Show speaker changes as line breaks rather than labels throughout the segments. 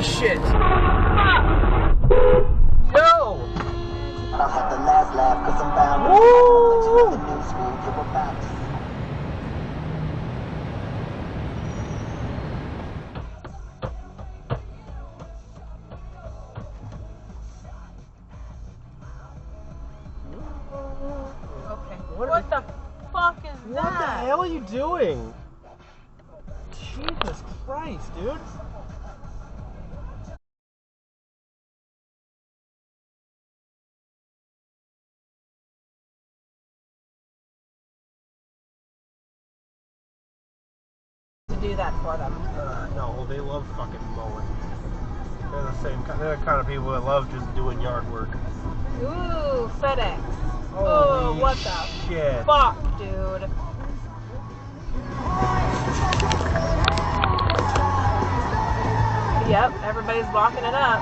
shit! Yo!
I had the last laugh because I'm bound to the new school you're about to see.
Okay. What the fuck is that?
What the hell are you doing? Jesus Christ, dude.
To do that for them.
No, they love fucking mowing. They're the same kind. They're the kind of people that love just doing yard work.
Ooh, FedEx.
Holy
Oh, what
shit.
the fuck, dude? Yep, everybody's locking it up.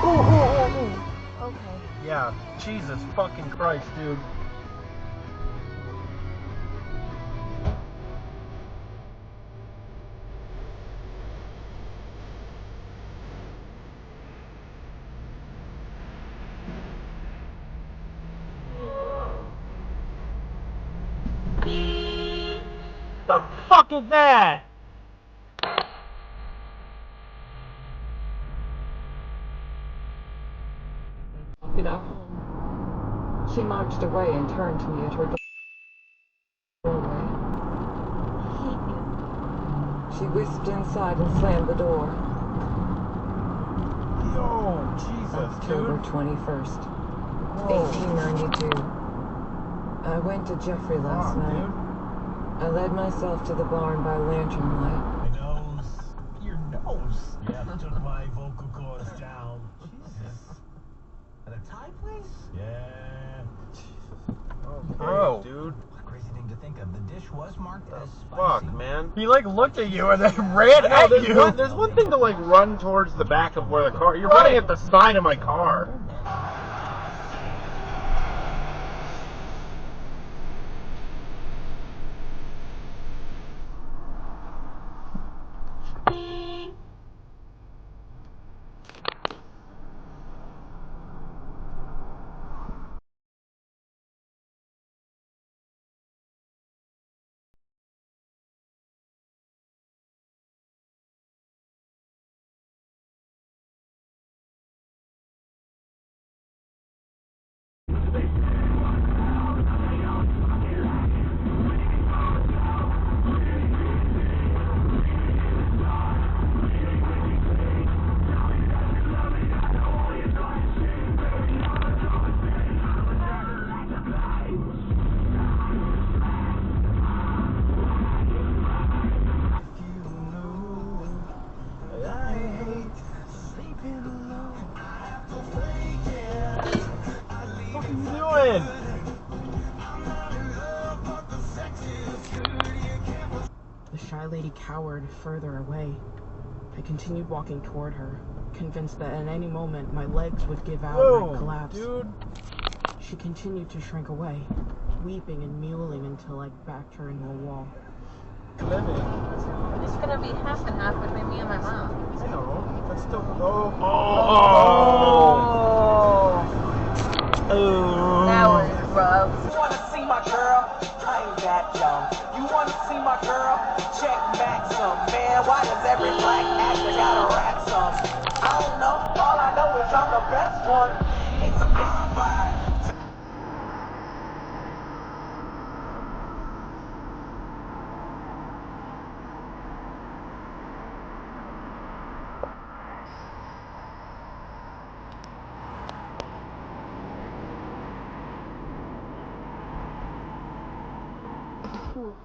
Ooh. Okay.
Yeah, Jesus fucking Christ, dude. The fuck is that?
Get out home. She marched away and turned to me at her doorway. She whisked inside and slammed the door.
Yo, Jesus,
October
dude.
21st,
Whoa.
1892. I went to Jeffrey last
Fuck,
night.
dude.
I led myself to the barn by lantern light.
My nose. Your nose? Yeah, took my vocal cords down. Jesus. At a Thai place? Yeah.
Okay, bro, dude.
What a crazy thing to think of. The dish was marked as
Fuck,
spicy.
man. He like looked at you and then ran at you. There's one thing to like run towards the back of where the car. You're running at the side of my car.
The shy lady cowered further away. I continued walking toward her, convinced that at any moment my legs would give out and I'd collapse.
Dude.
She continued to shrink away, weeping and mewling until I backed her into a wall.
It's gonna be half and half between me and my mom.
I know. That's still.
That was rough.
You wanna see my girl? I ain't that young. You wanna see my girl? Check Maxim. Man, why does every black actor gotta rap some? I don't know. All I know is I'm the best one. It's a bonfire.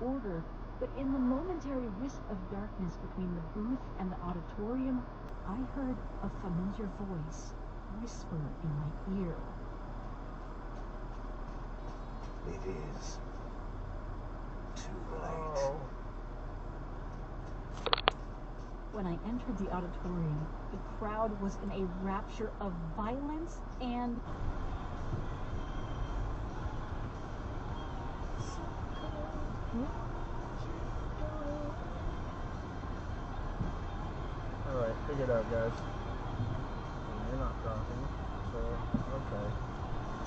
Order, but in the momentary wisp of darkness between the booth and the auditorium, I heard a familiar voice whisper in my ear.
It is too late.
When I entered the auditorium, the crowd was in a rapture of violence and
Alright, figure it out, guys.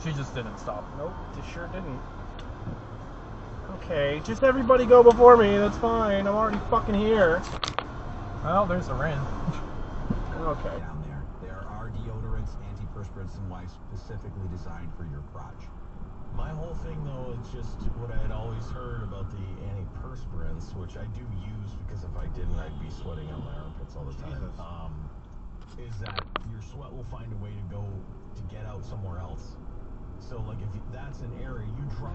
She just didn't stop.
Nope, it sure didn't. Okay, just everybody go before me. That's fine. I'm already fucking here.
Well, there's a ring.
Okay.
Down there are deodorants, antiperspirants, and wipes specifically designed for your crotch. My whole thing, though, is just what I had always heard about the antiperspirants, which I do use because if I didn't, I'd be sweating on my armpits all the time. Is that your sweat will find a way to go to get out somewhere else. So, like, if that's an area you try.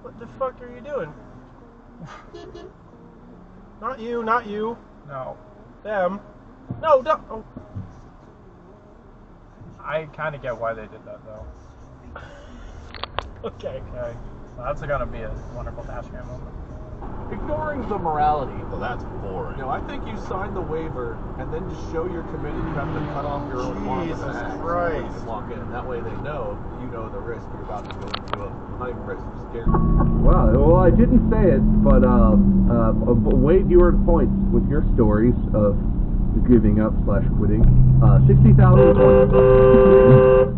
What the fuck are you doing? Not you, not you.
No.
Them. No, no. Oh.
I kind of get why they did that, though.
Okay.
Okay. So that's going to be a wonderful dash cam moment.
Ignoring the morality.
Well, that's boring.
I think you sign the waiver and then just show you're committed. You have to cut off your own lawn with an
Jesus
axe.
Christ.
You can walk in. That way they know you know the risk you're about to go into a high-risk scare.
Well, I didn't say it, but Wade, you were at points with your stories of giving up / quitting. 60,000 points.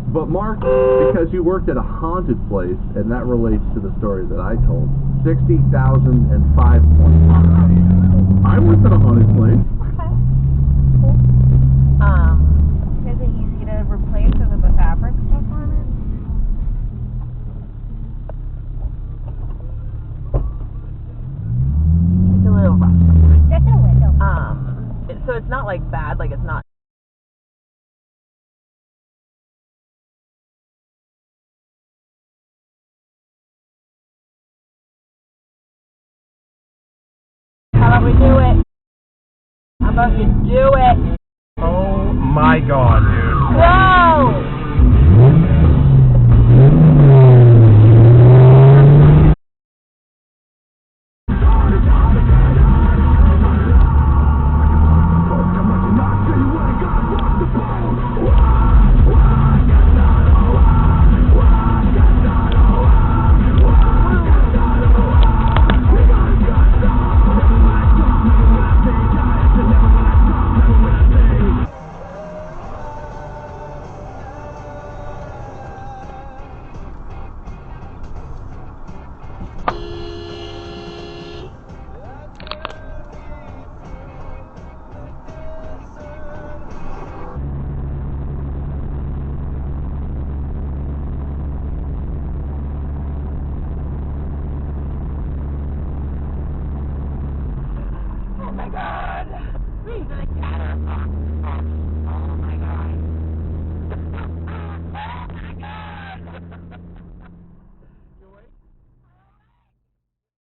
But Mark, because you worked at a haunted place, and that relates to the story that I told, 60,005 points. I worked at a haunted place.
Okay. Cool. Is it easy to replace it with the fabric stuff on it? It's a little rough. Just a little. So it's not like bad, like it's not. How about we do it? How about you do it?
Oh my god, dude.